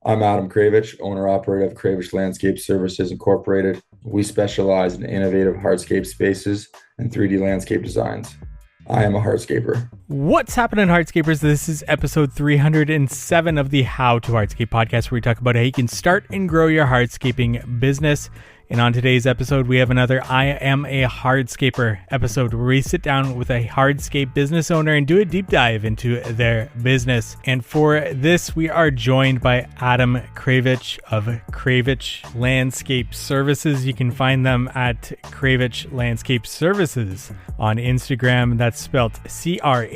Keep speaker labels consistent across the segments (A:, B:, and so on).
A: I'm Adam Craievich, owner-operator of Craievich Landscape Services Incorporated. We specialize in innovative hardscape spaces and 3D landscape designs. I am a hardscaper.
B: What's happening, Hardscapers? This is episode 307 of the How to Hardscape podcast, where we talk about how you can start and grow your hardscaping business. And on today's episode, we have another I Am a Hardscaper episode where we sit down with a hardscape business owner and do a deep dive into their business. And for this, we are joined by Adam Craievich of Craievich Landscape Services. You can find them at Craievich Landscape Services on Instagram. That's spelled Craievich.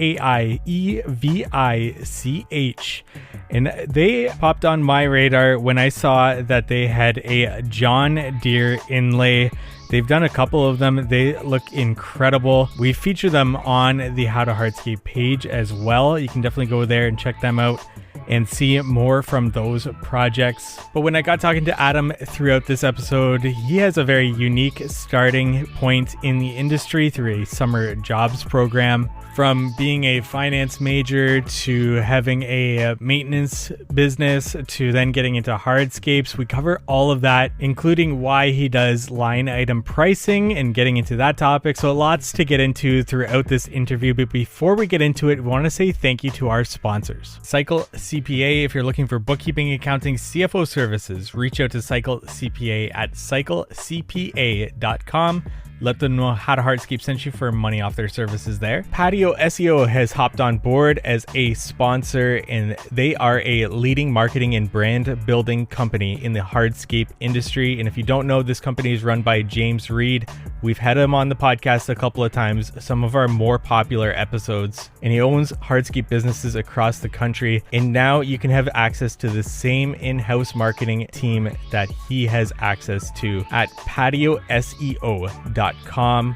B: And they popped on my radar when I saw that they had a John Deere inlay. They've done a couple of them. They look incredible. We feature them on the How to Hardscape page as well. You can definitely go there and check them out and see more from those projects. But when I got talking to Adam throughout this episode, he has a very unique starting point in the industry through a summer jobs program. From being a finance major to having a maintenance business to then getting into hardscapes, we cover all of that, including why he does line item pricing and getting into that topic. So lots to get into throughout this interview. But before we get into it, we want to say thank you to our sponsors. Cycle CPA. If you're looking for bookkeeping, accounting, CFO services, reach out to Cycle CPA at cyclecpa.com. Let them know How to Hardscape sent you for money off their services there. Patio SEO has hopped on board as a sponsor, and they are a leading marketing and brand building company in the hardscape industry. And if you don't know, this company is run by James Reed. We've had him on the podcast a couple of times, some of our more popular episodes, and he owns hardscape businesses across the country. And now you can have access to the same in-house marketing team that he has access to at patioseo.com.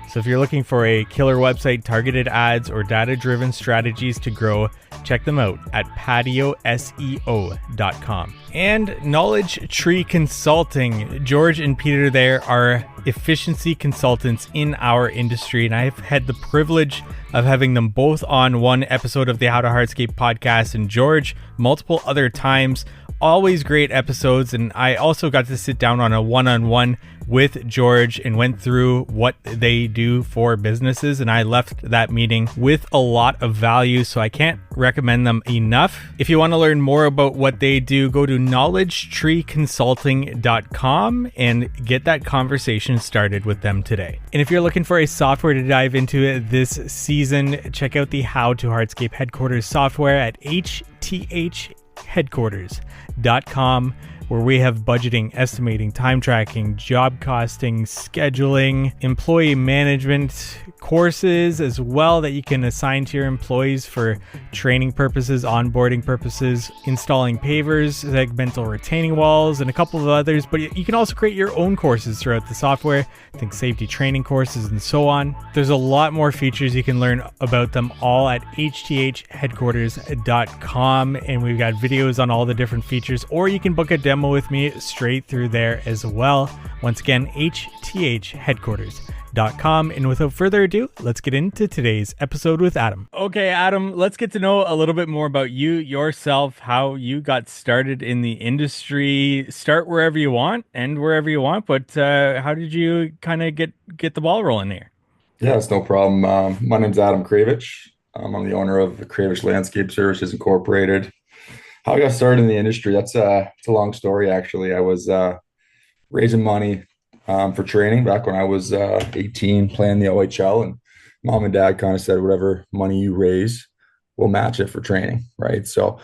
B: So if you're looking for a killer website, targeted ads, or data-driven strategies to grow, check them out at patioseo.com. And Knowledge Tree Consulting. George and Peter there are efficiency consultants in our industry, and I've had the privilege of having them both on one episode of the How to Hardscape podcast, and George multiple other times. Always great episodes, and I also got to sit down on a one-on-one with George and went through what they do for businesses, and I left that meeting with a lot of value, so I can't recommend them enough. If you want to learn more about what they do, go to knowledgetreeconsulting.com and get that conversation started with them today. And if you're looking for a software to dive into this season, check out the How to Hardscape headquarters software at hthheadquarters.com, where we have budgeting, estimating, time tracking, job costing, scheduling, employee management courses as well that you can assign to your employees for training purposes, onboarding purposes, installing pavers, segmental retaining walls, and a couple of others. But you can also create your own courses throughout the software, think safety training courses and so on. There's a lot more features. You can learn about them all at hthheadquarters.com, and we've got videos on all the different features, or you can book a demo with me straight through there as well. Once again, hthheadquarters.com. And without further ado, let's get into today's episode with Adam. Okay, Adam, let's get to know a little bit more about you, yourself, how you got started in the industry. Start wherever you want, end wherever you want, but how did you kind of get the ball rolling here?
A: Yeah, it's no problem. My name's Adam Craievich. I'm the owner of Craievich Landscape Services Incorporated. How I got started in the industry, it's a long story, actually. I was raising money for training back when I was 18, playing the OHL, and mom and dad kind of said, whatever money you raise, we'll match it for training, right? So,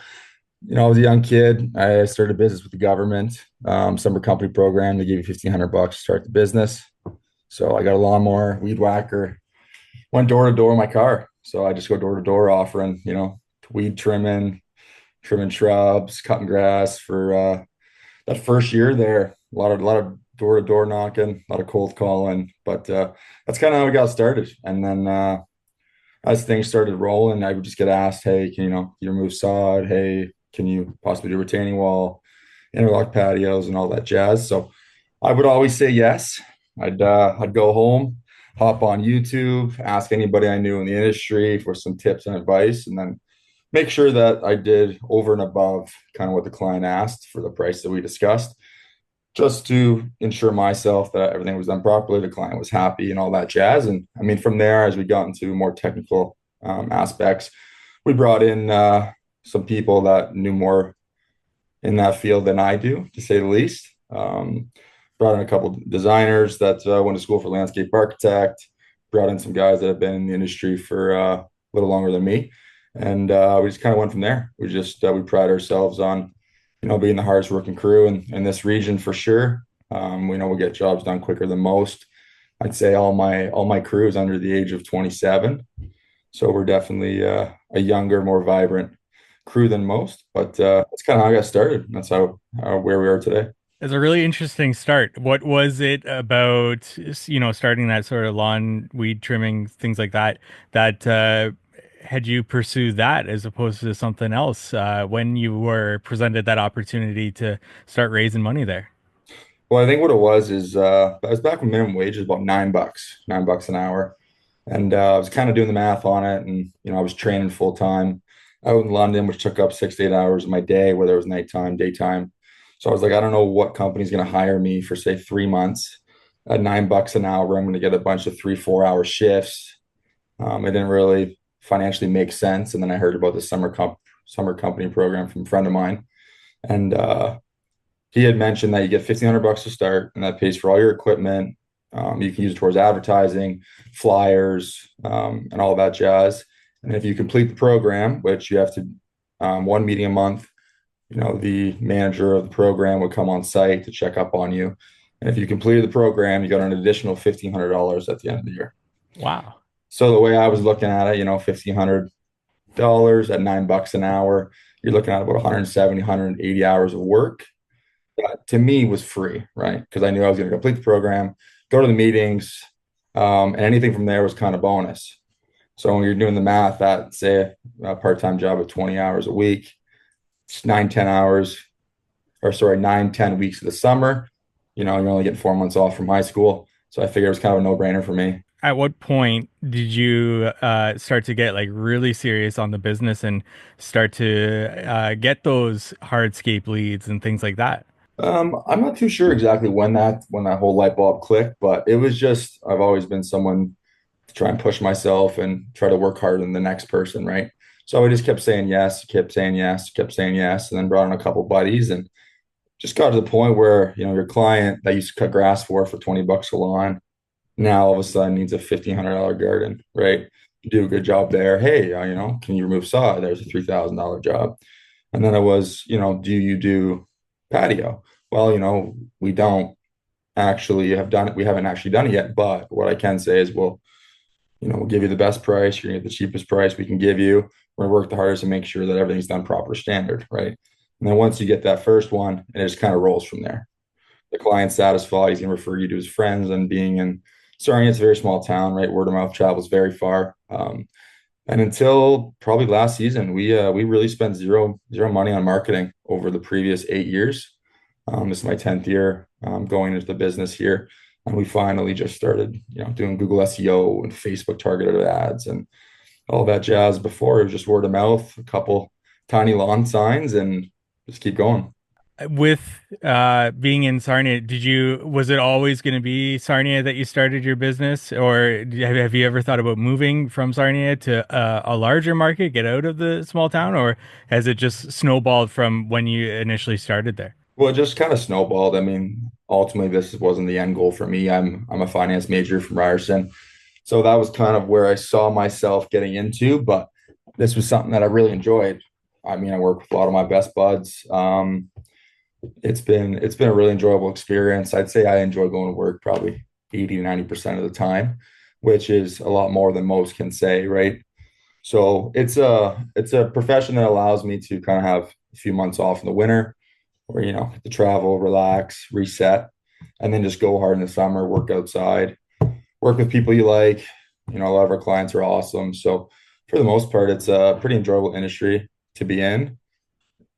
A: I was a young kid. I started a business with the government, summer company program. They gave you $1,500 to start the business. So I got a lawnmower, weed whacker, went door to door in my car. So I just go door to door offering, weed trimming shrubs, cutting grass for that first year there. A lot of door-to-door knocking, a lot of cold calling, but that's kind of how we got started. And then as things started rolling, I would just get asked, hey, can you remove sod? Hey, can you possibly do retaining wall, interlock patios, and all that jazz? So I would always say yes. I'd go home, hop on YouTube, ask anybody I knew in the industry for some tips and advice, and then make sure that I did over and above kind of what the client asked for the price that we discussed, just to ensure myself that everything was done properly, the client was happy, and all that jazz. And I mean, from there, as we got into more technical aspects, we brought in some people that knew more in that field than I do, to say the least. Brought in a couple designers that went to school for landscape architect. Brought in some guys that have been in the industry for a little longer than me, and we just kind of went from there. We pride ourselves on, being the hardest working crew in this region for sure. We know we get jobs done quicker than most. I'd say all my crew is under the age of 27, so we're definitely a younger, more vibrant crew than most. But that's kind of how I got started. That's how where we are today.
B: It's a really interesting start. What was it about, starting that sort of lawn weed trimming, things like that, that had you pursue that as opposed to something else when you were presented that opportunity to start raising money there?
A: Well, I think what it was is I was back when minimum wage was about $9 an hour, and I was kind of doing the math on it, and I was training full time out in London, which took up 6 to 8 hours of my day, whether it was nighttime, daytime. So I was like, I don't know what company's going to hire me for say 3 months at $9 an hour. I'm going to get a bunch of 3, 4 hour shifts. It didn't really financially make sense, and then I heard about the summer company program from a friend of mine, and he had mentioned that you get $1,500 to start, and that pays for all your equipment. You can use it towards advertising, flyers, and all that jazz. And if you complete the program, which you have to, one meeting a month, the manager of the program would come on site to check up on you. And if you completed the program, you got an additional $1,500 at the end of the year.
B: Wow.
A: So the way I was looking at it, $1,500 at $9 an hour, you're looking at about 170, 180 hours of work that to me was free, right? Because I knew I was going to complete the program, go to the meetings, and anything from there was kind of bonus. So when you're doing the math, that say a part-time job of 20 hours a week, it's 9, 10 hours, or sorry, 9, 10 weeks of the summer. You're only getting 4 months off from high school. So I figured it was kind of a no-brainer for me.
B: At what point did you start to get like really serious on the business and start to get those hardscape leads and things like that?
A: I'm not too sure exactly when that whole light bulb clicked, but it was just I've always been someone to try and push myself and try to work harder than the next person, right? So I just kept saying yes, kept saying yes, kept saying yes, and then brought in a couple buddies and just got to the point where, your client that used to cut grass for $20 a lawn now all of a sudden needs a $1,500 garden, right? You do a good job there. Hey, can you remove sod? There's a $3,000 job. And then it was, do you do patio? Well, we don't actually have done it. We haven't actually done it yet. But what I can say is, we'll give you the best price. You're gonna get the cheapest price we can give you. We're gonna work the hardest to make sure that everything's done proper standard, right? And then once you get that first one, and it just kind of rolls from there. The client's satisfied. He's gonna refer you to his friends. And being in Sarnia, it's a very small town, right? Word of mouth travels very far. And until probably last season, we really spent zero money on marketing over the previous 8 years. This is my 10th year going into the business here, and we finally just started, doing Google SEO and Facebook targeted ads and all that jazz. Before it was just word of mouth, a couple tiny lawn signs, and just keep going.
B: With being in Sarnia, was it always going to be Sarnia that you started your business, or have you ever thought about moving from Sarnia to a larger market, get out of the small town, or has it just snowballed from when you initially started there?
A: Well, it just kind of snowballed. I mean, ultimately, this wasn't the end goal for me. I'm a finance major from Ryerson, so that was kind of where I saw myself getting into. But this was something that I really enjoyed. I mean, I work with a lot of my best buds. It's been a really enjoyable experience. I'd say I enjoy going to work probably 80 to 90% of the time, which is a lot more than most can say, right? So it's a profession that allows me to kind of have a few months off in the winter where, get to travel, relax, reset, and then just go hard in the summer, work outside, work with people you like. A lot of our clients are awesome. So for the most part, it's a pretty enjoyable industry to be in.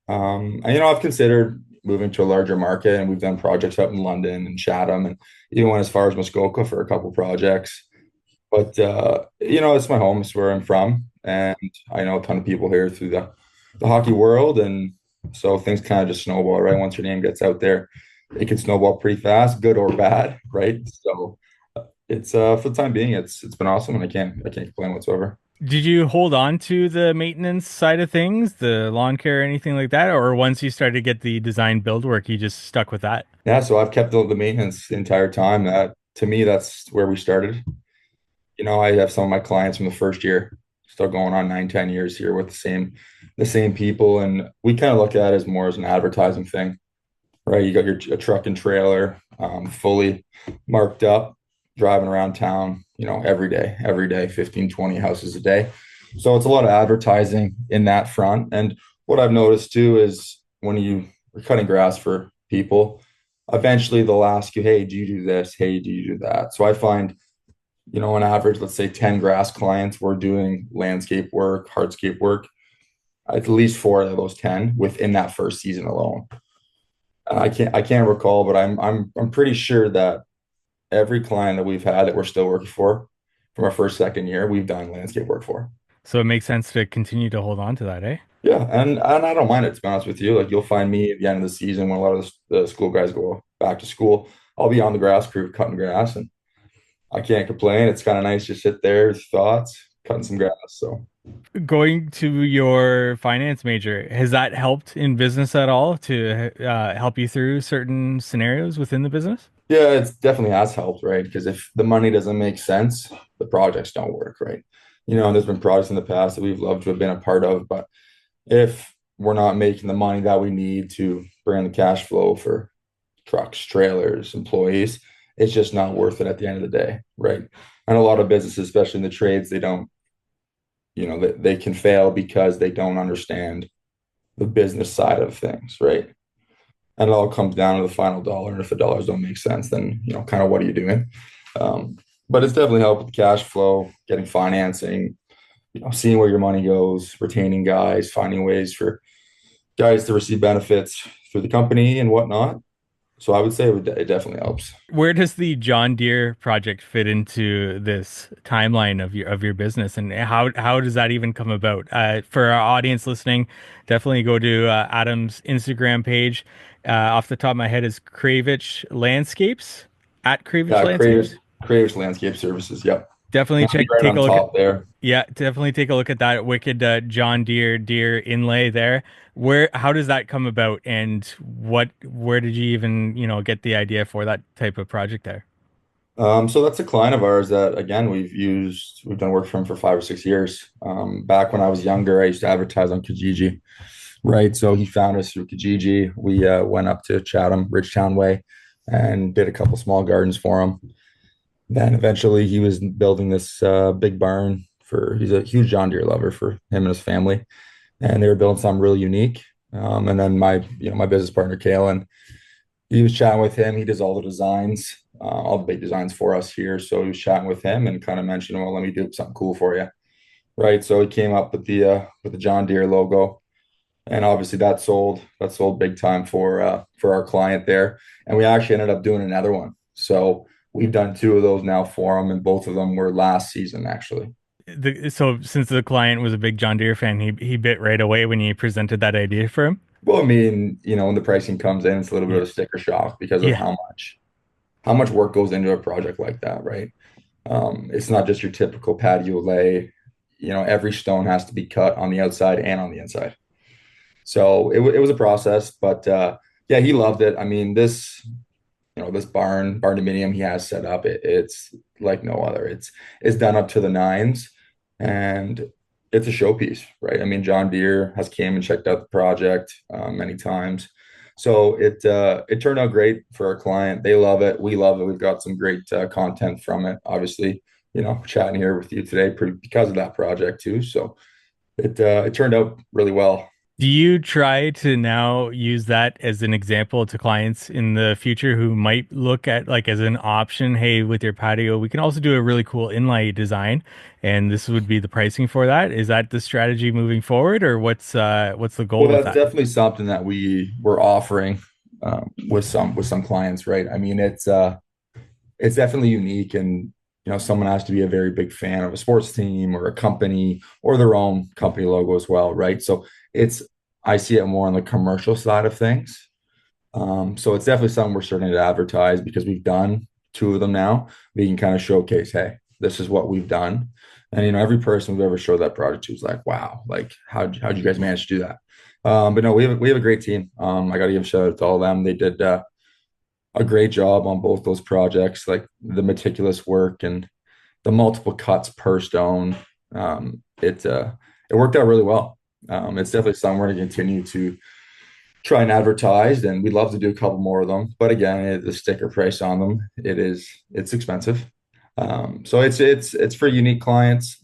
A: And I've considered moving to a larger market, and we've done projects out in London and Chatham, and even went as far as Muskoka for a couple projects. But it's my home, it's where I'm from. and I know a ton of people here through the hockey world, and so things kind of just snowball, right? Once your name gets out there, it can snowball pretty fast, good or bad, right? So it's for the time being, it's been awesome, and I can't complain whatsoever.
B: Did you hold on to the maintenance side of things, the lawn care, anything like that, or once you started to get the design build work, you just stuck with that?
A: Yeah, so I've kept the maintenance the entire time. That to me, that's where we started. I have some of my clients from the first year, still going on 9, 10 years here with the same people, and we kind of look at it as more as an advertising thing, right? You got your a truck and trailer, fully marked up, driving around town, every day, 15, 20 houses a day. So it's a lot of advertising in that front. And what I've noticed too is when you are cutting grass for people, eventually they'll ask you, hey, do you do this? Hey, do you do that? So I find, on average, let's say 10 grass clients, we're doing landscape work, hardscape work, at least four of those 10 within that first season alone. And I can't recall, but I'm pretty sure that every client that we've had that we're still working for from our first, second year, we've done landscape work for.
B: So it makes sense to continue to hold on to that, eh?
A: Yeah, and I don't mind it, to be honest with you. Like you'll find me at the end of the season when a lot of the school guys go back to school. I'll be on the grass crew cutting grass, and I can't complain. It's kind of nice to sit there with thoughts, cutting some grass. So
B: Going to your finance major, has that helped in business at all to help you through certain scenarios within the business?
A: yeah, it definitely has helped, right? Because if the money doesn't make sense, the projects don't work, right? There's been projects in the past that we've loved to have been a part of, but if we're not making the money that we need to bring in the cash flow for trucks, trailers, employees, it's just not worth it at the end of the day, right? And a lot of businesses, especially in the trades, they don't, they can fail because they don't understand the business side of things, right? And it all comes down to the final dollar. And if the dollars don't make sense, then, kind of what are you doing? Um, but it's definitely helped with cash flow, getting financing, seeing where your money goes, retaining guys, finding ways for guys to receive benefits through the company and whatnot. So I would say it definitely helps.
B: Where does the John Deere project fit into this timeline of your business, and how does that even come about? For our audience listening, definitely go to Adam's Instagram page. Off the top of my head is Craievich Landscapes at Craievich
A: Yeah,
B: Landscapes.
A: Craievich Landscape Services. Yep.
B: Definitely
A: Might be
B: check
A: right
B: take
A: on
B: a look at
A: top there.
B: yeah, definitely take a look at that wicked John Deere inlay there. How does that come about, and where did you even get the idea for that type of project there?
A: So that's a client of ours that again we've done work for him for 5 or 6 years. Back when I was younger, I used to advertise on Kijiji, right? So he found us through Kijiji. We went up to Chatham, Ridgetown Way, and did a couple small gardens for him. Then eventually he was building this big barn for, he's a huge John Deere lover for him and his family. And they were building something really unique. And then my business partner, Kalen, he was chatting with him. He does all the designs, all the big designs for us here. So he was chatting with him and kind of mentioned, well, let me do something cool for you. Right. So he came up with the John Deere logo. And obviously that sold big time for our client there. And we actually ended up doing another one. So we've done two of those now for them, and both of them were last season actually.
B: So since the client was a big John Deere fan, he bit right away when you presented that idea for him.
A: Well, I mean, when the pricing comes in, it's a little bit
B: Yeah,
A: of a sticker shock because of
B: yeah.
A: how much work goes into a project like that, right? It's not just your typical patio lay. Every stone has to be cut on the outside and on the inside. So it was a process, but yeah, he loved it. I mean, this barn dominium he has set up, it's like no other. It's done up to the nines, and it's a showpiece, right? I mean, John Deere has came and checked out the project many times, so it turned out great for our client. They love it. We love it. We've got some great content from it. Obviously, chatting here with you today because of that project too. So it turned out really well.
B: Do you try to now use that as an example to clients in the future who might look at like as an option? Hey, with your patio, we can also do a really cool inlay design, and this would be the pricing for that. Is that the strategy moving forward, or what's the
A: Well,
B: goal with
A: that's
B: that?
A: definitely something that we were offering with some clients, right? I mean, it's definitely unique, and someone has to be a very big fan of a sports team or a company or their own company logo as well, right? So it's I see it more on the commercial side of things. So it's definitely something we're starting to advertise because we've done two of them now. We can kind of showcase, hey, this is what we've done. And every person we've ever showed that project to is like, wow, like how'd you guys manage to do that? But no, we have a great team. I got to give a shout out to all of them. They did a great job on both those projects, like the meticulous work and the multiple cuts per stone. It worked out really well. It's definitely something we're going to continue to try and advertise, and we'd love to do a couple more of them. But again, the sticker price on them, it's expensive. So it's for unique clients,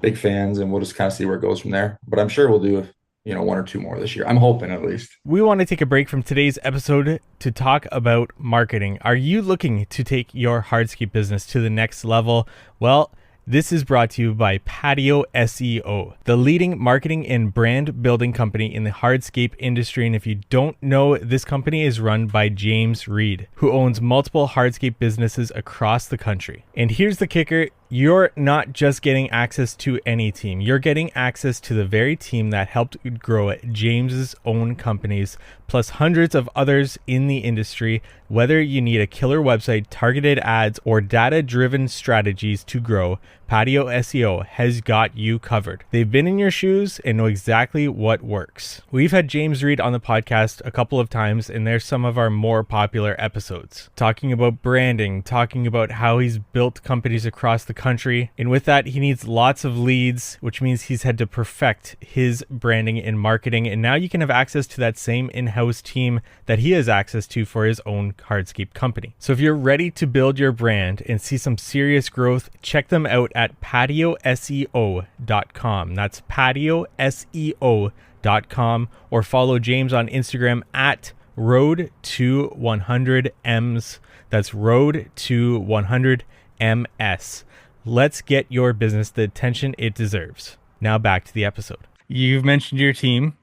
A: big fans, and we'll just kind of see where it goes from there. But I'm sure we'll do one or two more this year. I'm hoping at least.
B: We want to take a break from today's episode to talk about marketing. Are you looking to take your hardscape business to the next level? Well, this is brought to you by Patio SEO, the leading marketing and brand building company in the hardscape industry. And if you don't know, this company is run by James Reed, who owns multiple hardscape businesses across the country. And here's the kicker. You're not just getting access to any team. You're getting access to the very team that helped grow James's own companies, plus hundreds of others in the industry. Whether you need a killer website, targeted ads, or data-driven strategies to grow, Patio SEO has got you covered. They've been in your shoes and know exactly what works. We've had James Reed on the podcast a couple of times, and they're some of our more popular episodes, talking about branding, talking about how he's built companies across the country. And with that, he needs lots of leads, which means he's had to perfect his branding and marketing. And now you can have access to that same in-house team that he has access to for his own hardscape company. So if you're ready to build your brand and see some serious growth, check them out at patioseo.com. That's patioseo.com, or follow James on Instagram at road to 100ms. That's road to 100ms. Let's get your business the attention it deserves. Now back to the episode. You've mentioned your team.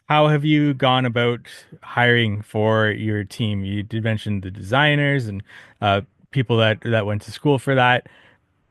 B: How have you gone about hiring for your team? You did mention the designers and people that went to school for that.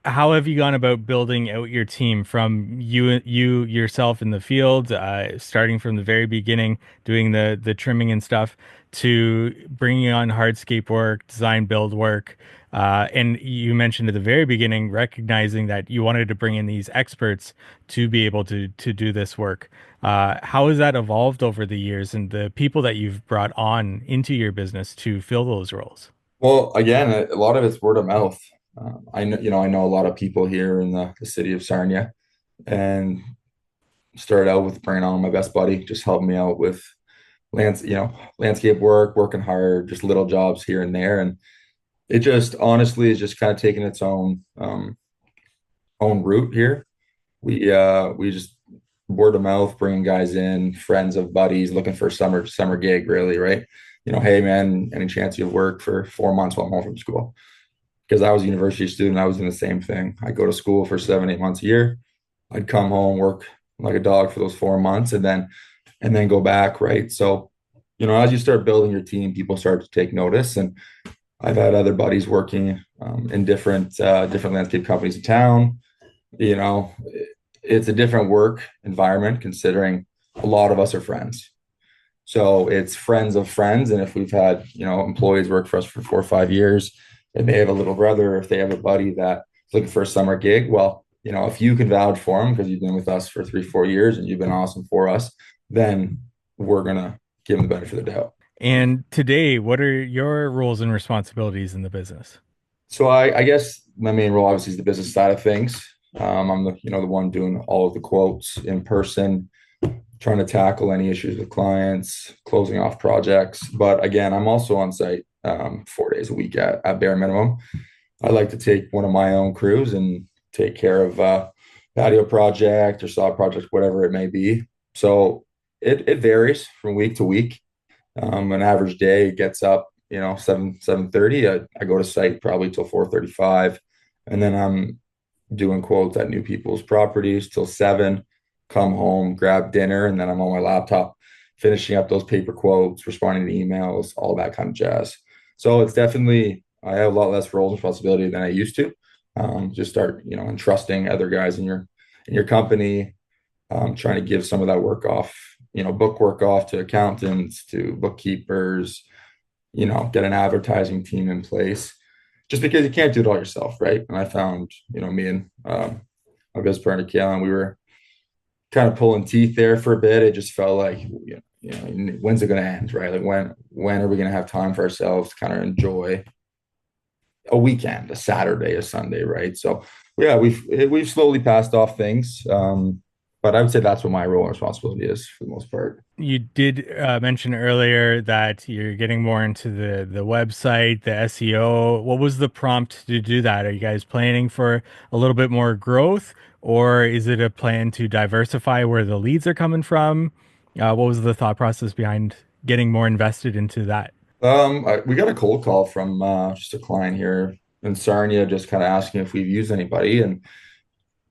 B: How have you gone about building out your team from you yourself in the field, starting from the very beginning, doing the trimming and stuff, to bringing on hardscape work, design build work, and you mentioned at the very beginning recognizing that you wanted to bring in these experts to be able to do this work. How has that evolved over the years, and the people that you've brought on into your business to fill those roles?
A: Well, again, a lot of it's word of mouth. I know a lot of people here in the city of Sarnia, and started out with bringing on my best buddy, just helping me out with landscape work, working hard, just little jobs here and there, and it just honestly is just kind of taking its own route here. We just word of mouth, bringing guys in, friends of buddies, looking for a summer gig, really, right? Hey man, any chance you have work for 4 months while I'm home from school? Because I was a university student, I was doing the same thing. I go to school for 7, 8 months a year. I'd come home, work like a dog for those 4 months, and then go back, right? So, as you start building your team, people start to take notice. And I've had other buddies working in different landscape companies in town. You know, it's a different work environment considering a lot of us are friends. So it's friends of friends. And if we've had, employees work for us for 4 or 5 years, and they have a little brother, or if they have a buddy that's looking for a summer gig, well, if you can vouch for them because you've been with us for 3, 4 years and you've been awesome for us, then we're going to give them the benefit of the doubt.
B: And today, what are your roles and responsibilities in the business?
A: So I guess my main role obviously is the business side of things. I'm the one doing all of the quotes in person, trying to tackle any issues with clients, closing off projects. But again, I'm also on site 4 days a week at bare minimum. I like to take one of my own crews and take care of patio project or saw project, whatever it may be. So it varies from week to week. An average day gets up, 7:30. I go to site probably till 4:35, and then I'm doing quotes at new people's properties till 7. Come home, grab dinner, and then I'm on my laptop finishing up those paper quotes, responding to emails, all that kind of jazz. So it's definitely I have a lot less roles and responsibility than I used to. Just start, entrusting other guys in your company, trying to give some of that work off, book work off to accountants, to bookkeepers, get an advertising team in place. Just because you can't do it all yourself, right? And I found, me and my business partner Kalen, we were kind of pulling teeth there for a bit. It just felt like, when's it going to end, right? Like when are we going to have time for ourselves to kind of enjoy a weekend, a Saturday, a Sunday, right? So yeah, we've slowly passed off things, but I would say that's what my role and responsibility is for the most part.
B: You did mention earlier that you're getting more into the website, the SEO. What was the prompt to do that? Are you guys planning for a little bit more growth, or is it a plan to diversify where the leads are coming from? What was the thought process behind getting more invested into that?
A: We got a cold call from just a client here in Sarnia, just kind of asking if we've used anybody, and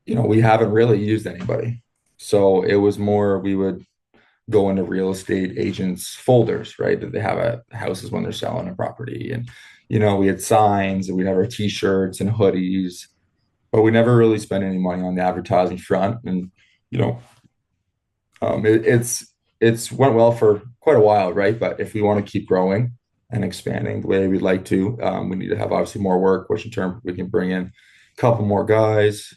A: we haven't really used anybody. So it was more we would go into real estate agents' folders, right? That they have at houses when they're selling a property, and we had signs, and we'd have our T-shirts and hoodies, but we never really spent any money on the advertising front, and you know, it's went well for quite a while, right? But if we want to keep growing and expanding the way we'd like to, we need to have obviously more work, which in turn we can bring in a couple more guys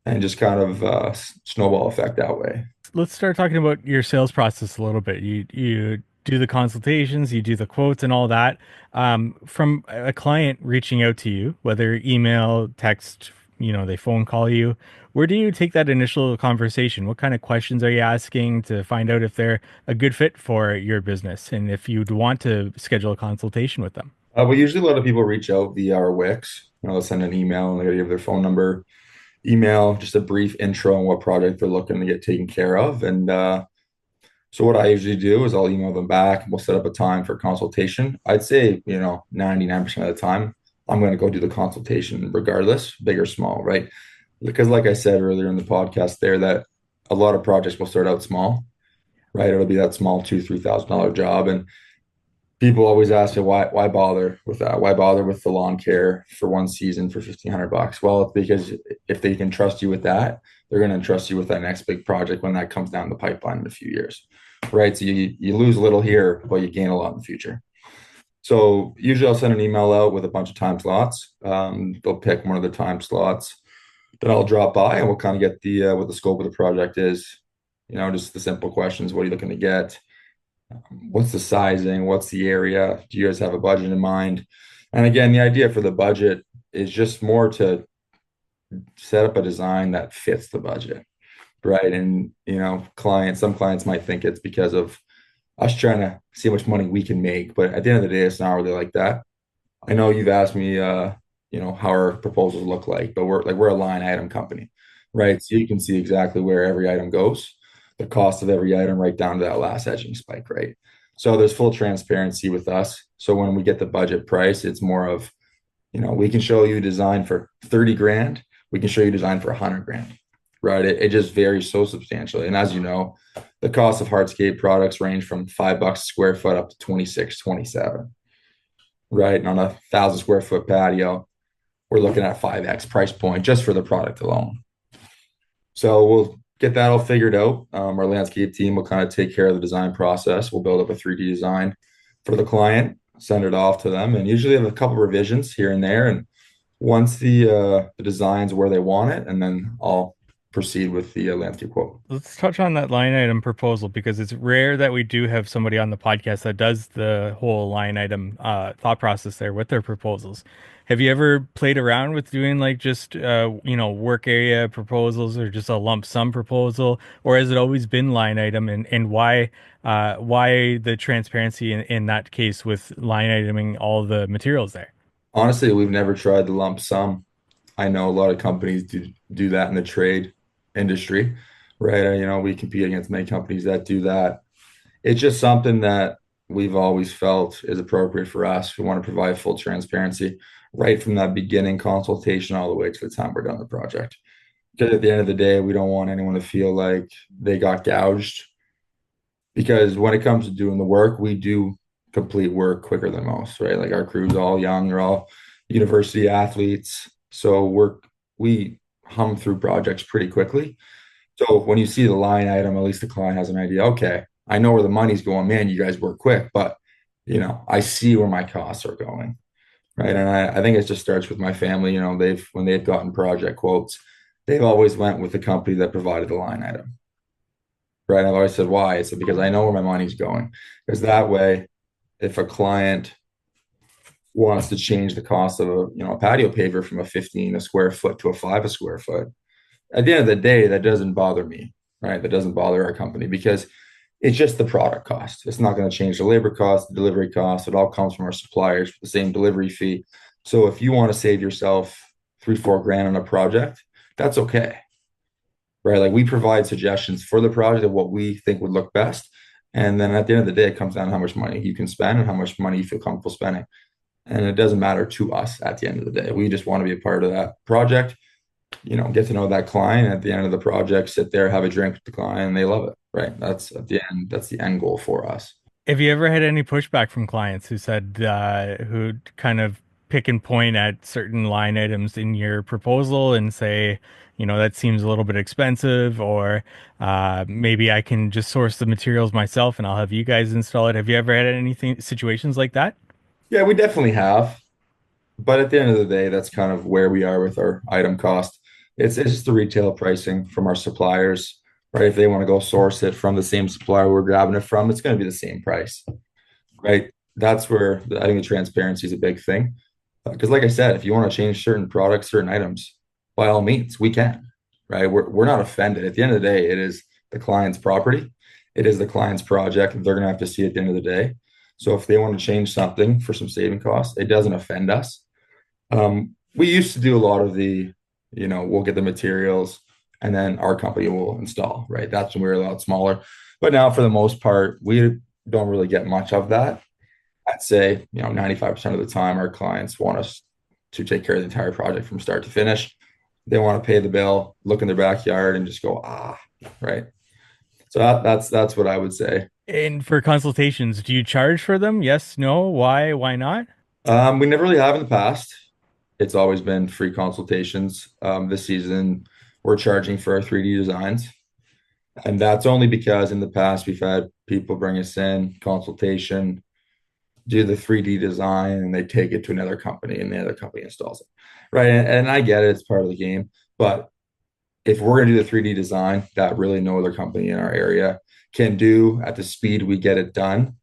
A: and just kind of snowball effect that way.
B: Let's start talking about your sales process a little bit. You do the consultations, you do the quotes and all that. From a client reaching out to you, whether email, text, they phone call you. Where do you take that initial conversation? What kind of questions are you asking to find out if they're a good fit for your business and if you'd want to schedule a consultation with them?
A: We usually a lot of people reach out via our Wix. They'll send an email and they gotta give their phone number, email, just a brief intro on what project they're looking to get taken care of. And so what I usually do is I'll email them back and we'll set up a time for consultation. I'd say, 99% of the time, I'm going to go do the consultation regardless, big or small, right? Because like I said earlier in the podcast there, that a lot of projects will start out small, right? It'll be that small $2,000, $3,000 job. And people always ask me why bother with that? Why bother with the lawn care for one season for $1,500? Well, it's because if they can trust you with that, they're going to trust you with that next big project when that comes down the pipeline in a few years, right? So you lose a little here, but you gain a lot in the future. So usually I'll send an email out with a bunch of time slots. They'll pick one of the time slots. Then I'll drop by and we'll kind of get the what the scope of the project is. Just the simple questions. What are you looking to get? What's the sizing? What's the area? Do you guys have a budget in mind? And again, the idea for the budget is just more to set up a design that fits the budget, right? And some clients might think it's because of us trying to see how much money we can make, but at the end of the day, it's not really like that. I know you've asked me, how our proposals look like, but we're a line item company, right? So you can see exactly where every item goes, the cost of every item, right down to that last edging spike, right? So there's full transparency with us. So when we get the budget price, it's more of, we can show you design for 30 grand. We can show you design for 100 grand, right? It just varies so substantially. And as you know, the cost of hardscape products range from $5 a square foot up to 26, 27, right? And on 1,000 square foot patio, we're looking at a 5x price point just for the product alone. So we'll get that all figured out. Our landscape team will kind of take care of the design process. We'll build up a 3D design for the client, send it off to them, and usually have a couple revisions here and there. And once the design's where they want it, and then I'll proceed with the landscape quote.
B: Let's touch on that line item proposal because it's rare that we do have somebody on the podcast that does the whole line item thought process there with their proposals. Have you ever played around with doing like just work area proposals or just a lump sum proposal, or has it always been line item, and why the transparency in that case with line iteming all the materials there?
A: Honestly, we've never tried the lump sum. I know a lot of companies do that in the trade industry, right? We compete against many companies that do that. It's just something that we've always felt is appropriate for us. We want to provide full transparency right from that beginning consultation all the way to the time we're done the project. Because at the end of the day, we don't want anyone to feel like they got gouged. Because when it comes to doing the work, we do complete work quicker than most, right? Like our crew's all young, they're all university athletes. So we hum through projects pretty quickly. So when you see the line item, at least the client has an idea. Okay, I know where the money's going. Man, you guys work quick, but I see where my costs are going, right? And I think it just starts with my family. They've when they've gotten project quotes, they've always went with the company that provided the line item, right? And I've always said why. I said because I know where my money's going. Because that way, if a client wants to change the cost of a patio paver from a 15 a square foot to a 5 a square foot, at the end of the day, that doesn't bother me, right? That doesn't bother our company because it's just the product cost. It's not going to change the labor cost, the delivery cost. It all comes from our suppliers for the same delivery fee. So if you want to save yourself 3, 4 grand on a project, that's okay, right? Like we provide suggestions for the project of what we think would look best. And then at the end of the day, it comes down to how much money you can spend and how much money you feel comfortable spending. And it doesn't matter to us at the end of the day. We just want to be a part of that project, get to know that client at the end of the project, sit there, have a drink with the client, and they love it, right? That's at the end, that's the end goal for us.
B: Have you ever had any pushback from clients who said, who kind of pick and point at certain line items in your proposal and say, that seems a little bit expensive, or maybe I can just source the materials myself and I'll have you guys install it? Have you ever had anything, situations like that?
A: Yeah, we definitely have. But at the end of the day, that's kind of where we are with our item cost. It's just the retail pricing from our suppliers, right? If they want to go source it from the same supplier we're grabbing it from, it's going to be the same price, right? That's where I think the transparency is a big thing. Because, like I said, if you want to change certain products, certain items, by all means, we can, right? We're not offended. At the end of the day, it is the client's property, it is the client's project. They're going to have to see at the end of the day. So if they want to change something for some saving costs, it doesn't offend us. We used to do a lot of we'll get the materials and then our company will install, right? That's when we were a lot smaller. But now, for the most part, we don't really get much of that. I'd say, 95% of the time, our clients want us to take care of the entire project from start to finish. They want to pay the bill, look in their backyard, and just go, right? So that's what I would say.
B: And for consultations, do you charge for them? Yes, no, why not?
A: We never really have in the past. It's always been free consultations. This season, we're charging for our 3D designs. And that's only because in the past we've had people bring us in, consultation, do the 3D design, and they take it to another company and the other company installs it. Right. And I get it, it's part of the game. But if we're going to do the 3D design that really no other company in our area can do at the speed we get it done,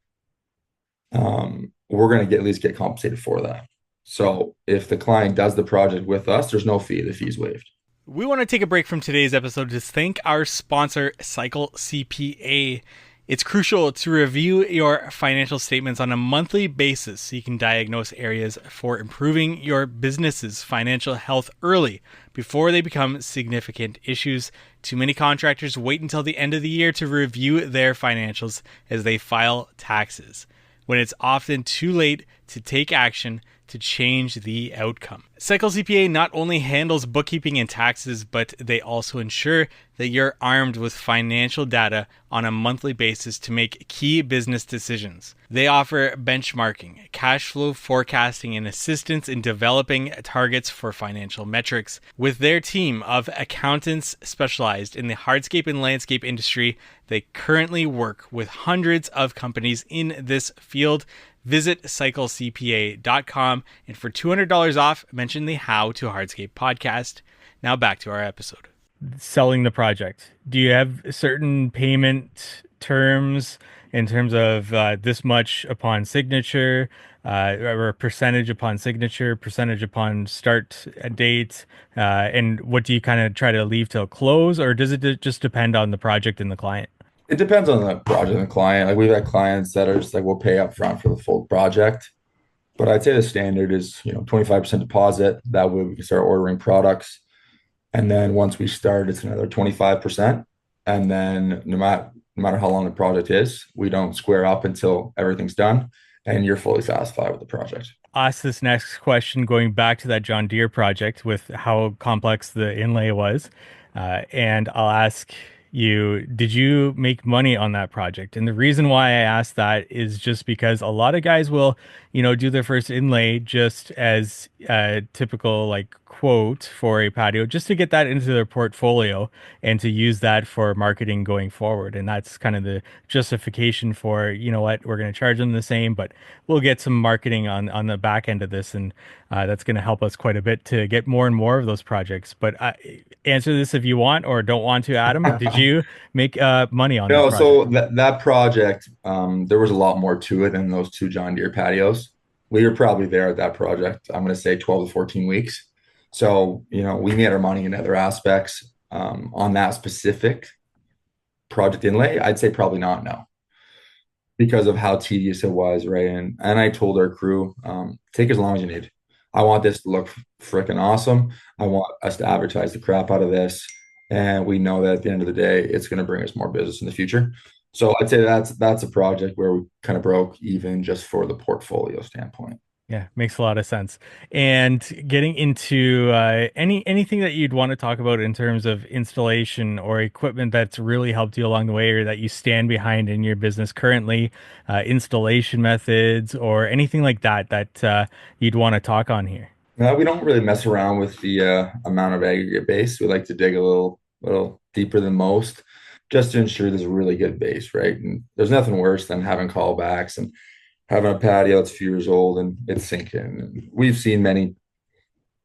A: we're going to at least get compensated for that. So if the client does the project with us, there's no fee. The fee's waived.
B: We want to take a break from today's episode to thank our sponsor, Cycle CPA. It's crucial to review your financial statements on a monthly basis so you can diagnose areas for improving your business's financial health early before they become significant issues. Too many contractors wait until the end of the year to review their financials as they file taxes, when it's often too late to take action to change the outcome. Cycle CPA not only handles bookkeeping and taxes, but they also ensure that you're armed with financial data on a monthly basis to make key business decisions. They offer benchmarking, cash flow forecasting, and assistance in developing targets for financial metrics. With their team of accountants specialized in the hardscape and landscape industry, they currently work with hundreds of companies in this field. Visit cyclecpa.com, and for $200 off, mention the How to Hardscape podcast. Now back to our episode. Selling the project. Do you have certain payment terms in terms of this much upon signature, or percentage upon signature, percentage upon start date, and what do you kind of try to leave till close, or does it just depend on the project and the client?
A: It depends on the project and the client. Like we've had clients that are just like, we'll pay up front for the full project. But I'd say the standard is, 25% deposit. That way we can start ordering products. And then once we start, it's another 25%. And then no matter how long the project is, we don't square up until everything's done and you're fully satisfied with the project.
B: Ask this next question going back to that John Deere project with how complex the inlay was. And I'll ask you make money on that project? And the reason why I ask that is just because a lot of guys will, do their first inlay just as a typical like quote for a patio, just to get that into their portfolio and to use that for marketing going forward. And that's kind of the justification for, you know what, we're going to charge them the same, but we'll get some marketing on the back end of this, and that's going to help us quite a bit to get more and more of those projects. But answer this if you want or don't want to, Adam. Did you make money on that
A: No,
B: project?
A: so that project, there was a lot more to it than those two John Deere patios. We were probably there at that project, I'm going to say 12 to 14 weeks. So, we made our money in other aspects. On that specific project inlay, I'd say probably not, no, because of how tedious it was, right? And I told our crew, take as long as you need. I want this to look freaking awesome. I want us to advertise the crap out of this. And we know that at the end of the day, it's going to bring us more business in the future. So I'd say that's a project where we kind of broke even just for the portfolio standpoint.
B: Yeah, makes a lot of sense. And getting into anything that you'd want to talk about in terms of installation or equipment that's really helped you along the way, or that you stand behind in your business currently, installation methods, or anything like that that you'd want to talk on here.
A: We don't really mess around with the amount of aggregate base. We like to dig a little deeper than most, just to ensure there's a really good base, right? And there's nothing worse than having callbacks and having a patio that's a few years old and it's sinking. And we've seen many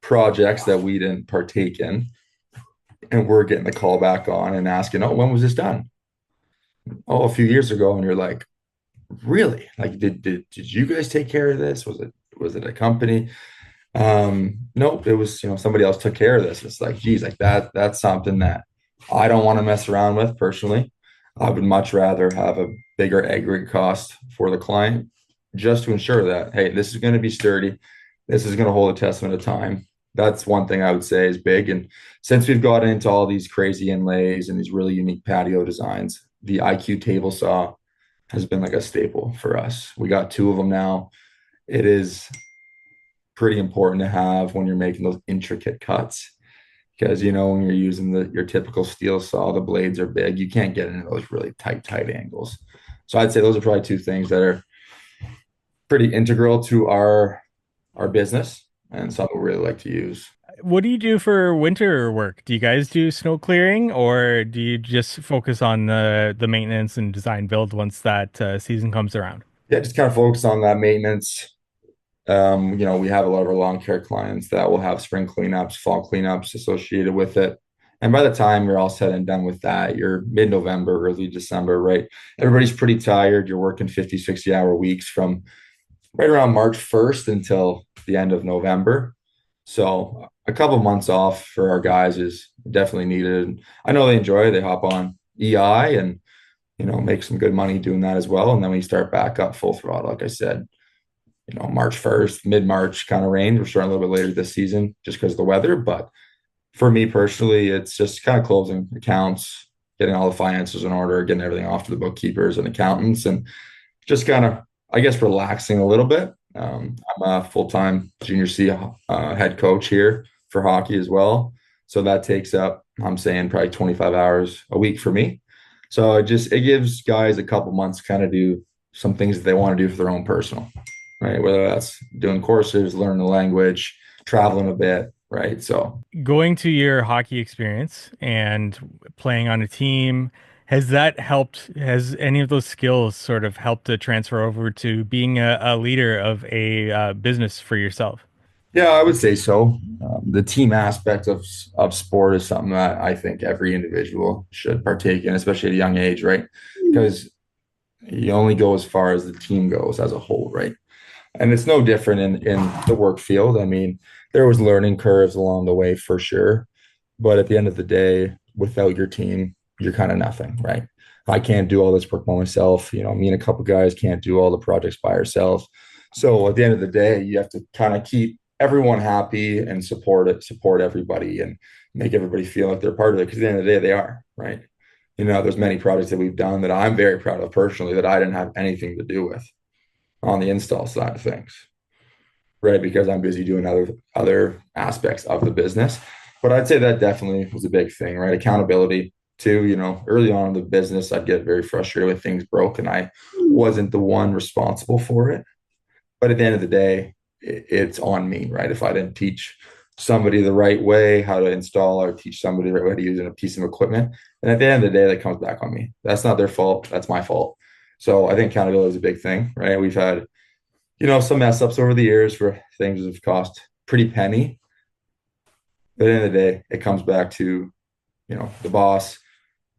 A: projects that we didn't partake in, and we're getting the call back on and asking, "Oh, when was this done?" "Oh, a few years ago." And you're like, "Really? Like, did you guys take care of this? Was it a company?" Nope, it was, somebody else took care of this. It's like, geez, like that's something that I don't want to mess around with personally. I would much rather have a bigger aggregate cost for the client just to ensure that, hey, this is going to be sturdy. This is going to hold a testament of time. That's one thing I would say is big. And since we've gotten into all these crazy inlays and these really unique patio designs, the IQ table saw has been like a staple for us. We got two of them now. It is pretty important to have when you're making those intricate cuts, because when you're using your typical steel saw, the blades are big. You can't get into those really tight angles. So I'd say those are probably two things that are pretty integral to our business and something we really like to use.
B: What do you do for winter work? Do you guys do snow clearing, or do you just focus on the maintenance and design build once that season comes around?
A: Yeah, just kind of focus on that maintenance. We have a lot of our lawn care clients that will have spring cleanups, fall cleanups associated with it. And by the time you're all said and done with that, you're mid-November, early December, right? Everybody's pretty tired. You're working 50, 60-hour weeks from right around March 1st until the end of November. So a couple months off for our guys is definitely needed. I know they enjoy it. They hop on EI and, make some good money doing that as well. And then we start back up full throttle, like I said, March 1st, mid-March kind of range. We're starting a little bit later this season just because of the weather. But for me personally, it's just kind of closing accounts, getting all the finances in order, getting everything off to the bookkeepers and accountants, and just kind of, I guess, relaxing a little bit. I'm a full-time junior C head coach here for hockey as well. So that takes up, I'm saying, probably 25 hours a week for me. So it gives guys a couple months to kind of do some things that they want to do for their own personal, right? Whether that's doing courses, learning the language, traveling a bit, right? So,
B: Going to your hockey experience and playing on a team, has that helped? Has any of those skills sort of helped to transfer over to being a leader of a business for yourself?
A: yeah, I would say so. The team aspect of sport is something that I think every individual should partake in, especially at a young age, right? Because you only go as far as the team goes as a whole, right? And it's no different in the work field. I mean, there was learning curves along the way for sure, but at the end of the day, without your team, you're kind of nothing, right? I can't do all this work by myself. Me and a couple guys can't do all the projects by ourselves. So at the end of the day, you have to kind of keep everyone happy and support everybody and make everybody feel like they're part of it. Because at the end of the day, they are, right? There's many projects that we've done that I'm very proud of personally that I didn't have anything to do with on the install side of things, right? Because I'm busy doing other aspects of the business. But I'd say that definitely was a big thing, right? Accountability. too. Early on in the business, I'd get very frustrated when things broke and I wasn't the one responsible for it. But at the end of the day, it's on me, right? If I didn't teach somebody the right way how to install or teach somebody the right way to use a piece of equipment, and at the end of the day, that comes back on me. That's not their fault. That's my fault. So I think accountability is a big thing, right? We've had, some mess ups over the years where things have cost pretty penny. But at the end of the day, it comes back to, the boss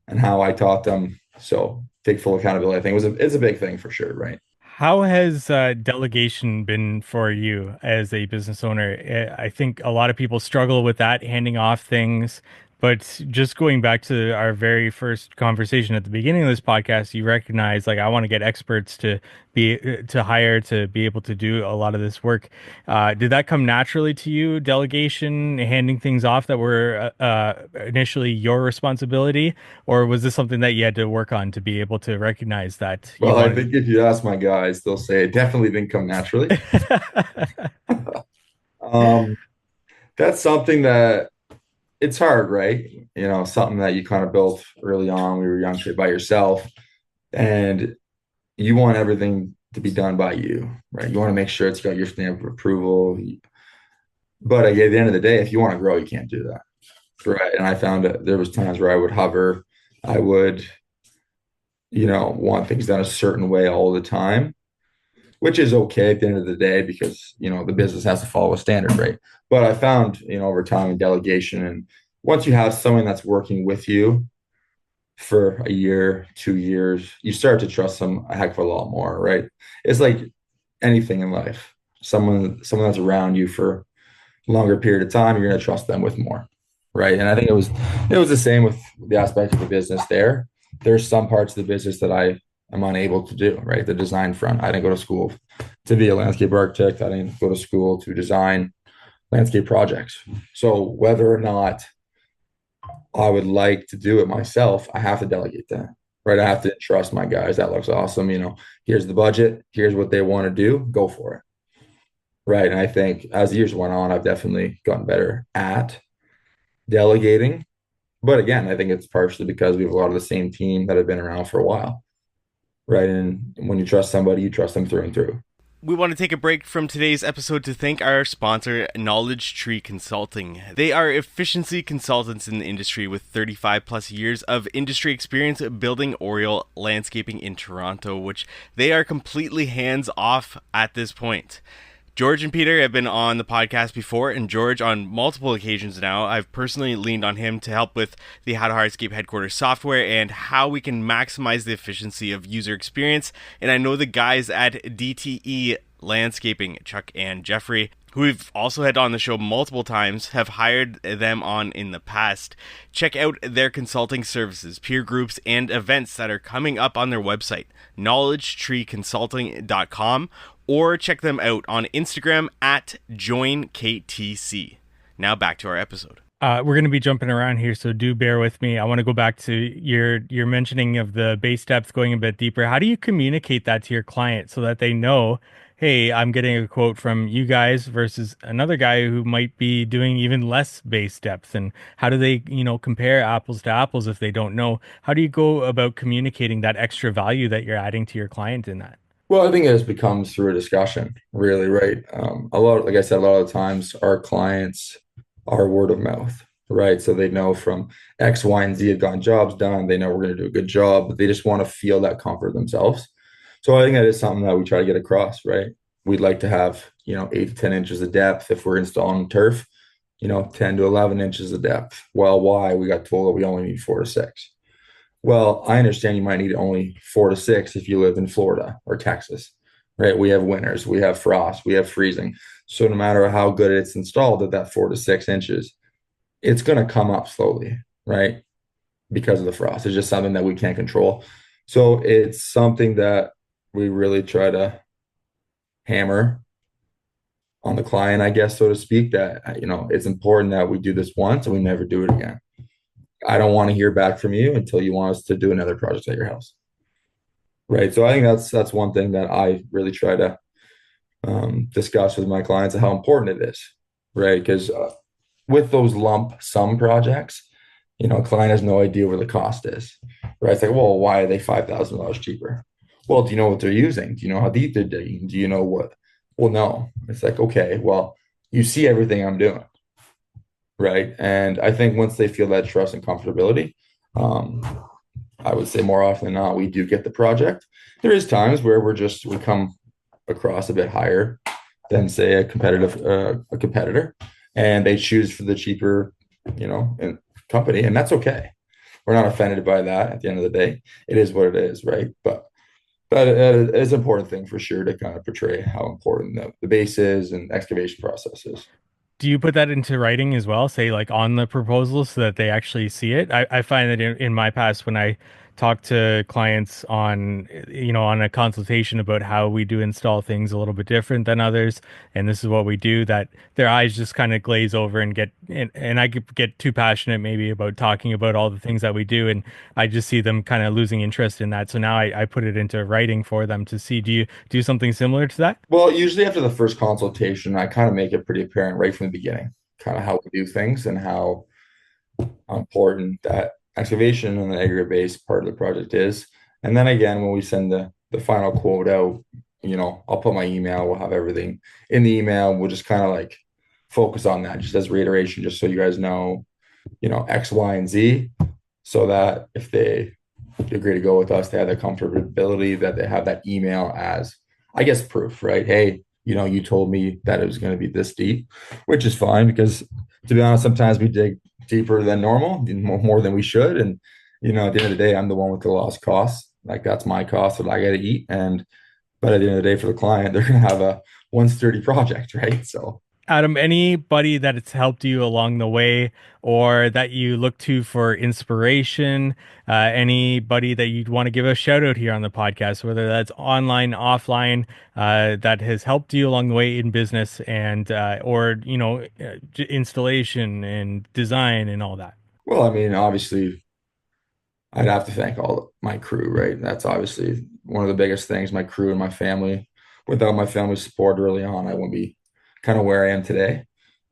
A: and how I taught them. So take full accountability. I think it's a big thing for sure, right?
B: How has delegation been for you as a business owner? I think a lot of people struggle with that, handing off things. But just going back to our very first conversation at the beginning of this podcast, you recognize like I want to get experts to hire to be able to do a lot of this work. Did that come naturally to you, delegation, handing things off that were initially your responsibility, or was this something that you had to work on to be able to recognize that you
A: Well, I
B: wanted?
A: think if you ask my guys, they'll say it definitely didn't come naturally. Um, that's something that it's hard, right? Something that you kind of built early on. We were young kid by yourself, and you want everything to be done by you, right? You want to make sure it's got your stamp of approval. But at the end of the day, if you want to grow, you can't do that, right? And I found that there was times where I would hover, I would, want things done a certain way all the time, which is okay at the end of the day because the business has to follow a standard, right? But I found over time in delegation, and once you have someone that's working with you for a year, 2 years, you start to trust them a heck of a lot more, right? It's like anything in life. Someone that's around you for a longer period of time, you're going to trust them with more, right? And I think it was the same with the aspect of the business there. There's some parts of the business that I am unable to do, right? The design front. I didn't go to school to be a landscape architect. I didn't go to school to design landscape projects. So whether or not I would like to do it myself, I have to delegate that, right? I have to trust my guys. That looks awesome. Here's the budget. Here's what they want to do. Go for it. Right. And I think as the years went on, I've definitely gotten better at delegating. But again, I think it's partially because we have a lot of the same team that have been around for a while. Right. And when you trust somebody, you trust them through and through.
C: We want to take a break from today's episode to thank our sponsor, Knowledge Tree Consulting. They are efficiency consultants in the industry with 35 plus years of industry experience building Oriole landscaping in Toronto, which they are completely hands off at this point. George and Peter have been on the podcast before, and George on multiple occasions now. I've personally leaned on him to help with the How to Hardscape headquarters software and how we can maximize the efficiency of user experience. And I know the guys at DTE Landscaping, Chuck and Jeffrey, who we've also had on the show multiple times, have hired them on in the past. Check out their consulting services, peer groups, and events that are coming up on their website, knowledgetreeconsulting.com, or check them out on Instagram at joinktc. Now back to our episode.
B: We're going to be jumping around here, so do bear with me. I want to go back to your mentioning of the base depth going a bit deeper. How do you communicate that to your client so that they know, hey, I'm getting a quote from you guys versus another guy who might be doing even less base depth? And how do they, compare apples to apples if they don't know? How do you go about communicating that extra value that you're adding to your client in that?
A: Well, I think it just becomes through a discussion, really, right? Like I said, a lot of the times our clients are word of mouth, right? So they know from X, Y, and Z have gotten jobs done. They know we're going to do a good job, but they just want to feel that comfort themselves. So I think that is something that we try to get across, right? We'd like to have, 8 to 10 inches of depth if we're installing turf, 10 to 11 inches of depth. Well, why? We got told that we only need 4 to 6. Well, I understand you might need only 4 to 6 if you live in Florida or Texas, right? We have winters, we have frost, we have freezing. So no matter how good it's installed at that 4 to 6 inches, it's going to come up slowly, right? Because of the frost. It's just something that we can't control. So it's something that we really try to hammer on the client, I guess, so to speak, that, it's important that we do this once and we never do it again. I don't want to hear back from you until you want us to do another project at your house. Right. So I think that's one thing that I really try to discuss with my clients and how important it is. Right. Because with those lump sum projects, Client has no idea where the cost is, right? It's like, well, why are they $5,000 cheaper? Well, do you know what they're using? Do you know how deep they're digging? Do you know what? Well, no. It's like, okay, well, you see everything I'm doing, right? And I think once they feel that trust and comfortability, um, I would say more often than not, we do get the project. There is times where we come across a bit higher than say a competitor, and they choose for the cheaper, company, and that's okay. We're not offended by that. At the end of the day, it is what it is, right? But it is an important thing for sure to kind of portray how important the base is and excavation process is.
B: Do you put that into writing as well, say like on the proposal so that they actually see it? I find that in my past, when I talk to clients on, on a consultation about how we do install things a little bit different than others, and this is what we do, that their eyes just kind of glaze over and and I get too passionate maybe about talking about all the things that we do. And I just see them kind of losing interest in that. So now I put it into writing for them to see. Do you do something similar to that?
A: Well, usually after the first consultation, I kind of make it pretty apparent right from the beginning, kind of how we do things and how important that excavation and the aggregate base part of the project is. And then again, when we send the final quote out, I'll put my email, we'll have everything in the email. We'll just kind of like focus on that just as reiteration, just so you guys know, X, Y, and Z, so that if they agree to go with us, they have the comfortability that they have that email as, I guess, proof, right? Hey, you told me that it was going to be this deep, which is fine because to be honest, sometimes we dig deeper than normal, more than we should. And, at the end of the day, I'm the one with the lost costs. Like that's my cost that I got to eat. But at the end of the day, for the client, they're going to have a one sturdy project, right? So,
B: Adam, anybody that it's helped you along the way or that you look to for inspiration, anybody that you'd want to give a shout out here on the podcast, whether that's online, offline, that has helped you along the way in business and, or, installation and design and all that.
A: well, I mean, obviously, I'd have to thank all my crew, right? That's obviously one of the biggest things, my crew and my family. Without my family's support early on, I wouldn't be kind of where I am today.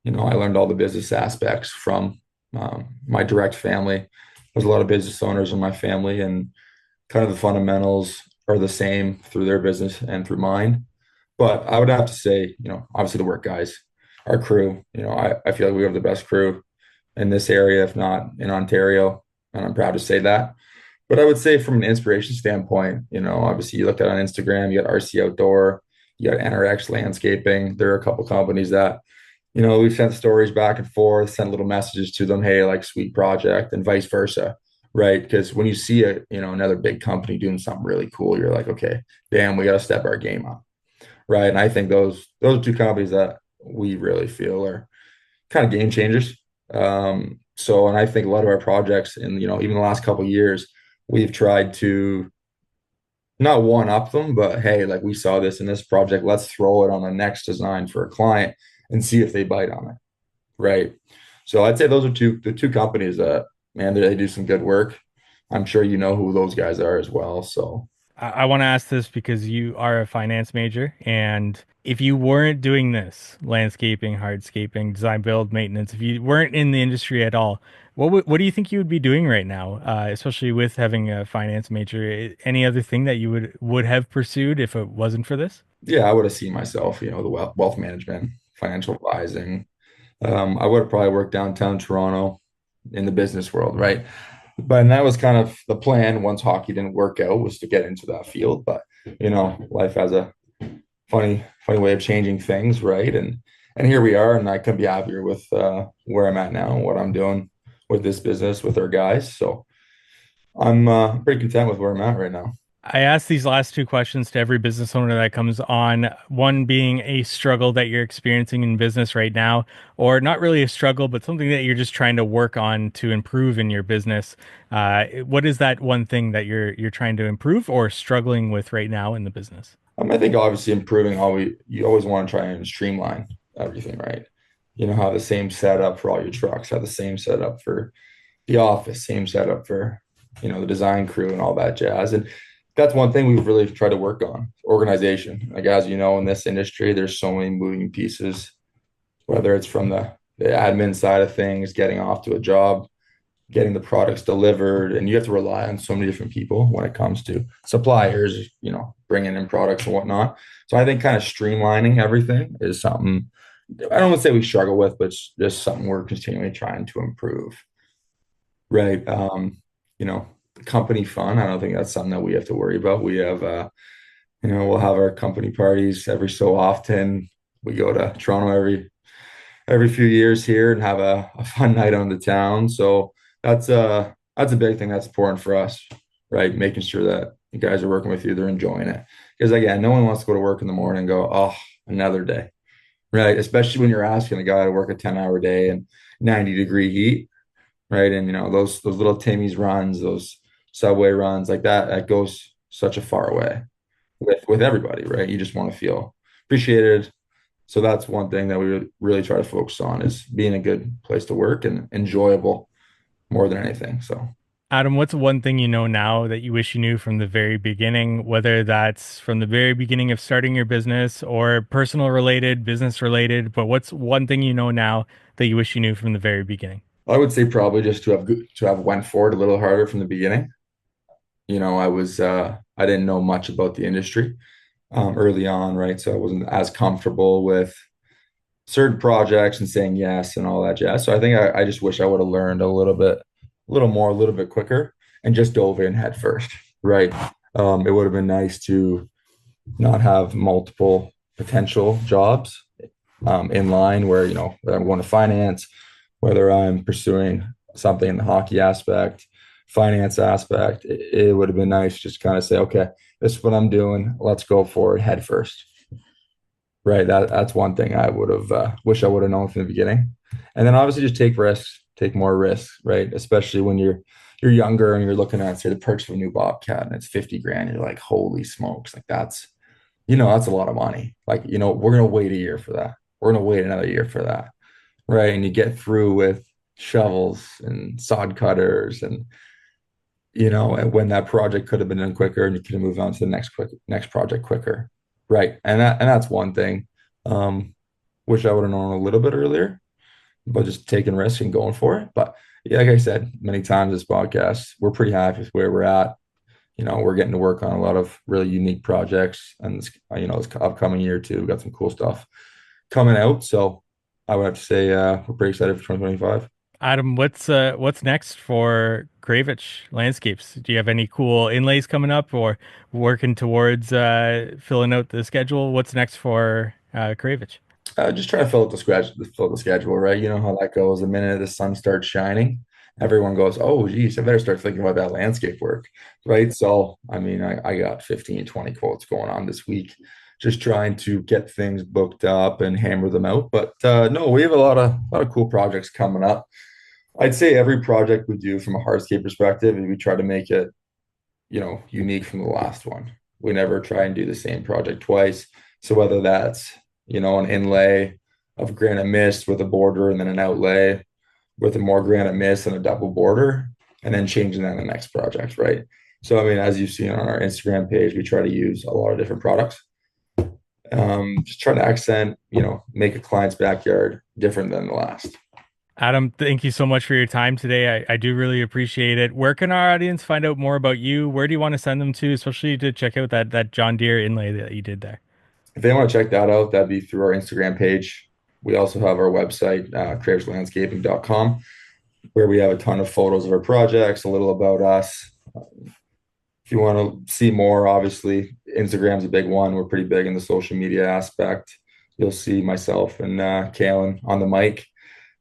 A: I learned all the business aspects from my direct family. There's a lot of business owners in my family, and kind of the fundamentals are the same through their business and through mine. But I would have to say, obviously the work guys, our crew, I feel like we have the best crew in this area, if not in Ontario. And I'm proud to say that. But I would say from an inspiration standpoint, obviously you looked at on Instagram, you got RC Outdoor, you got NRX Landscaping. There are a couple companies that, we've sent stories back and forth, sent little messages to them, hey, like sweet project, and vice versa, right? Because when you see another big company doing something really cool, you're like, okay, damn, we got to step our game up, right? And I think those are two companies that we really feel are kind of game changers. And I think a lot of our projects in, even the last couple of years, we've tried to not one up them, but hey, like we saw this in this project, let's throw it on the next design for a client and see if they bite on it. Right. So I'd say those are the two companies that, man, they do some good work. I'm sure you know who those guys are as well. So
B: I want to ask this because you are a finance major, and if you weren't doing this, landscaping, hardscaping, design, build, maintenance, if you weren't in the industry at all, what do you think you would be doing right now? Especially with having a finance major, any other thing that you would have pursued if it wasn't for this?
A: yeah, I would have seen myself, the wealth management, financial advising. I would have probably worked downtown Toronto in the business world, right? But and that was kind of the plan once hockey didn't work out was to get into that field. But life has a funny way of changing things, right? And here we are, and I couldn't be happier with where I'm at now and what I'm doing with this business with our guys. So I'm pretty content with where I'm at right now.
B: I ask these last two questions to every business owner that comes on. One being a struggle that you're experiencing in business right now, or not really a struggle, but something that you're just trying to work on to improve in your business. What is that one thing that you're trying to improve or struggling with right now in the business?
A: I think obviously improving you always want to try and streamline everything, right? Have the same setup for all your trucks, have the same setup for the office, same setup for, the design crew and all that jazz. And that's one thing we've really tried to work on, organization. Like, as you know, in this industry, there's so many moving pieces, whether it's from the admin side of things, getting off to a job, getting the products delivered, and you have to rely on so many different people when it comes to suppliers, bringing in products and whatnot. So I think kind of streamlining everything is something I don't want to say we struggle with, but it's just something we're continually trying to improve. Right. Company fun. I don't think that's something that we have to worry about. We have, we'll have our company parties every so often. We go to Toronto every few years here and have a fun night on the town. So that's a big thing that's important for us, right? Making sure that the guys are working with you, they're enjoying it. Because again, no one wants to go to work in the morning and go, oh, another day. Right. Especially when you're asking a guy to work a 10-hour day and 90-degree heat, right? And those little Timmy's runs, those subway runs like that goes such a far way with everybody, right? You just want to feel appreciated. So that's one thing that we really try to focus on is being a good place to work and enjoyable more than anything. So
B: Adam, what's one thing you know now that you wish you knew from the very beginning, whether that's from the very beginning of starting your business or personal related, business related, but what's one thing you know now that you wish you knew from the very beginning?
A: I would say probably just to have went for it a little harder from the beginning. I didn't know much about the industry early on, right? So I wasn't as comfortable with certain projects and saying yes and all that jazz. So I think I just wish I would have learned a little more, a little bit quicker and just dove in head first, right? It would have been nice to not have multiple potential jobs in line where, whether I'm going to finance, whether I'm pursuing something in the hockey aspect, finance aspect, it would have been nice just kind of say, okay, this is what I'm doing. Let's go for it head first. Right. That's one thing I would have wish I would have known from the beginning. And then obviously just take risks, take more risks, right? Especially when you're younger and you're looking at say the purchase of a new Bobcat and it's 50 grand. You're like, holy smokes, like that's a lot of money. Like, we're gonna wait a year for that. We're gonna wait another year for that. Right. And you get through with shovels and sod cutters and when that project could have been done quicker and you could have moved on to the next project quicker. Right. And that's one thing. Wish I would have known a little bit earlier, but just taking risks and going for it. But yeah, like I said many times this podcast, we're pretty happy with where we're at. We're getting to work on a lot of really unique projects and this upcoming year too. We've got some cool stuff coming out. So I would have to say we're pretty excited for 2025.
B: Adam, what's next for Craievich Landscapes? Do you have any cool inlays coming up or working towards filling out the schedule? What's next for Craievich?
A: Just trying to fill the schedule, right? You know how that goes. The minute the sun starts shining, everyone goes, "Oh, geez, I better start thinking about that landscape work," right? So, I mean, I got 15, 20 quotes going on this week, just trying to get things booked up and hammer them out. But no, we have a lot of cool projects coming up. I'd say every project we do from a hardscape perspective, we try to make it, unique from the last one. We never try and do the same project twice. So whether that's, an inlay of granite mist with a border and then an outlay with a more granite mist and a double border, and then changing that in the next project, right? So I mean, as you've seen on our Instagram page, we try to use a lot of different products. Just try to accent, make a client's backyard different than the last.
B: Adam, thank you so much for your time today. I do really appreciate it. Where can our audience find out more about you? Where do you want to send them to, especially to check out that John Deere inlay that you did there?
A: If they want to check that out, that'd be through our Instagram page. We also have our website, craivishlandscaping.com, where we have a ton of photos of our projects, a little about us. If you want to see more, obviously, Instagram's a big one. We're pretty big in the social media aspect. You'll see myself and Kalen on the mic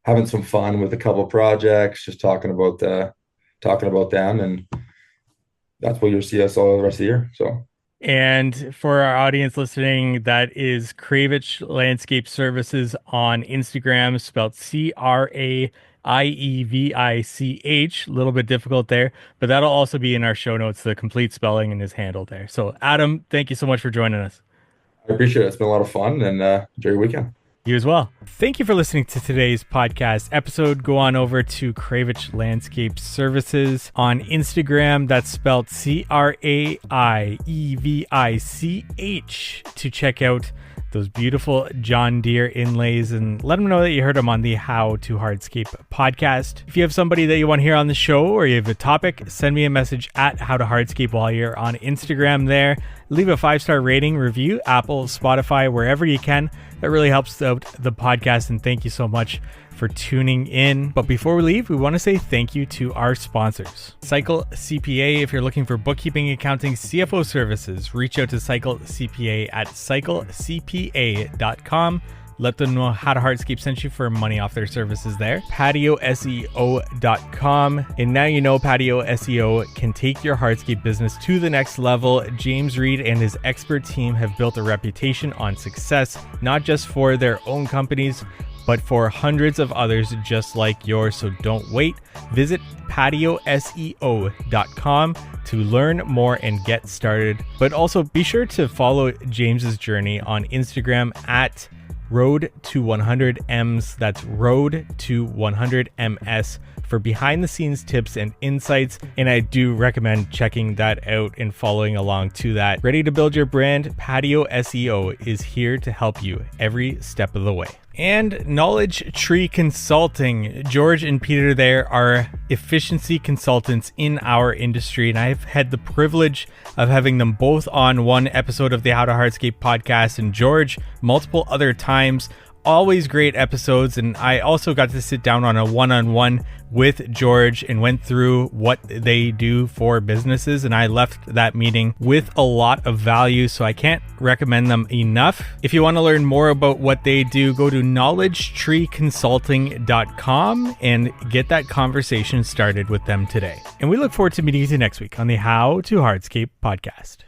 A: having some fun with a couple of projects, just talking about them, and that's what you'll see us all the rest of the year. So,
B: and for our audience listening, that is Craievich Landscape Services on Instagram, spelled Craievich. A little bit difficult there, but that'll also be in our show notes, the complete spelling and his handle there. So, Adam, thank you so much for joining us.
A: I appreciate it. It's been a lot of fun, and enjoy your weekend.
B: You as well. Thank you for listening to today's podcast episode. Go on over to Craievich Landscape Services on Instagram. That's spelled Craievich to check out those beautiful John Deere inlays, and let them know that you heard them on the How to Hardscape podcast. If you have somebody that you want to hear on the show, or you have a topic, send me a message at How to Hardscape while you're on Instagram there. Leave a 5-star rating, review, Apple, Spotify, wherever you can. That really helps out the podcast, and thank you so much for tuning in. But before we leave, we want to say thank you to our sponsors. Cycle CPA. If you're looking for bookkeeping, accounting, CFO services, reach out to Cycle CPA at cyclecpa.com. Let them know How to Hardscape sent you for money off their services there. PatioSEO.com. And now you know Patio SEO can take your hardscape business to the next level. James Reed and his expert team have built a reputation on success, not just for their own companies, but for hundreds of others just like yours. So don't wait. Visit PatioSEO.com to learn more and get started. But also be sure to follow James's journey on Instagram at Road to 100 M's. That's Road to 100 MS for behind the scenes tips and insights. And I do recommend checking that out and following along to that. Ready to build your brand? Patio SEO is here to help you every step of the way. And Knowledge Tree Consulting. George and Peter there are efficiency consultants in our industry, and I've had the privilege of having them both on one episode of the How to Hardscape podcast, and George multiple other times. Always great episodes, and I also got to sit down on a one-on-one with George and went through what they do for businesses, and I left that meeting with a lot of value, so I can't recommend them enough. If you want to learn more about what they do, go to knowledgetreeconsulting.com and get that conversation started with them today. And we look forward to meeting you next week on the How to Hardscape podcast.